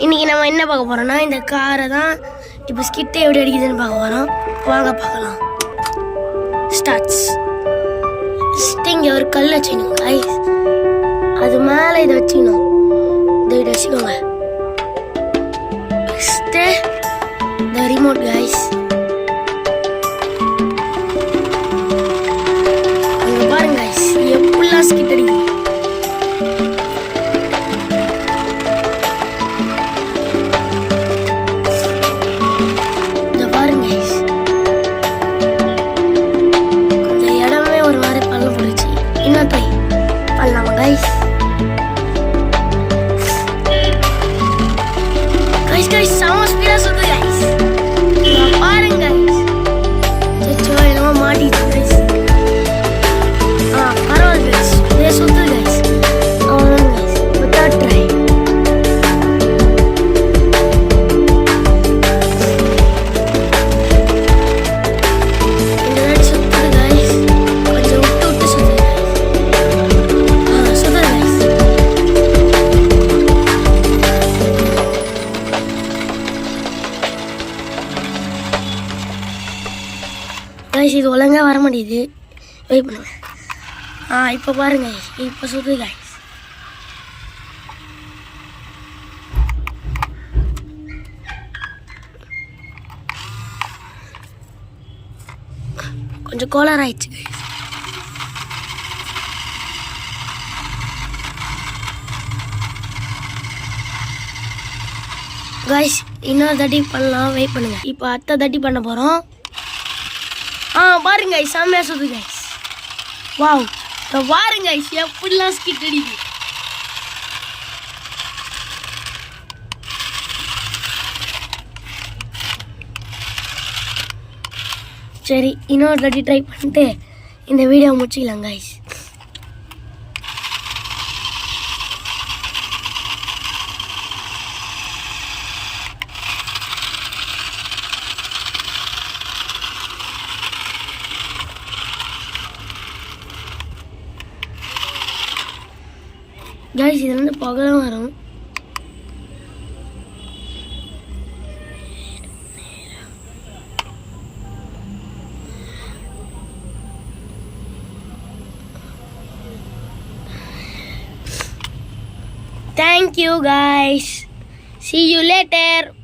இன்றைக்கி நம்ம என்ன பார்க்க போகிறோம்னா இந்த காரை தான் இப்போ ஸ்கிட்டை எப்படி அடிக்குதுன்னு பார்க்க போகிறோம். வாங்க பார்க்கலாம். ஸ்டார்ட்ஸ். ஃபஸ்ட்டு இங்கே ஒரு கல் வச்சுக்கணும் கைஸ். அது மேலே இதை வச்சுக்கணும். இதை வச்சுக்கோங்க. ஃபஸ்ட்டு இந்த ரிமோட் கைஸ். அங்கே பாருங்க கைஸ் எப்படிலாம் ஸ்கிட் அடிக்குது. பண்ணலாமா கைஸ்? கைஸ் செம ஸ்பீடா சுத்து கைஸ். பாருங்க கைஸ். சச்சோ என்னமோ மாட்டிச்சு கைஸ். பரவாயில்ல கைஸ். இதே சுத்து கைஸ். அவ்வளோதான் கைஸ். Without try. கைஸ் இது ஒழுங்காக வர மாட்டேங்குது. வெயிட் பண்ணுங்க. இப்போ பாருங்க இப்போ சுத்து கைஸ். கொஞ்சம் கோளாறு ஆயிடுச்சு கைஸ். கைஸ் இன்னொரு தட்டி பண்ணலாம். வெயிட் பண்ணுங்க. இப்போ அடுத்த தட்டி பண்ண போகிறோம். பாருங்க கைஸ் செம்மையா சுத்து கைஸ். வாவ் பாருங்க கைஸ் எப்படிலாம் ஸ்கிட் அடிக்குது. சரி இன்னொரு தாட்டி ட்ரை பண்ணிட்டு இந்த வீடியோ முடிச்சிக்கலாம் கைஸ். கைஸ் இது வந்து புகழும் வரும். Thank you guys. See you later.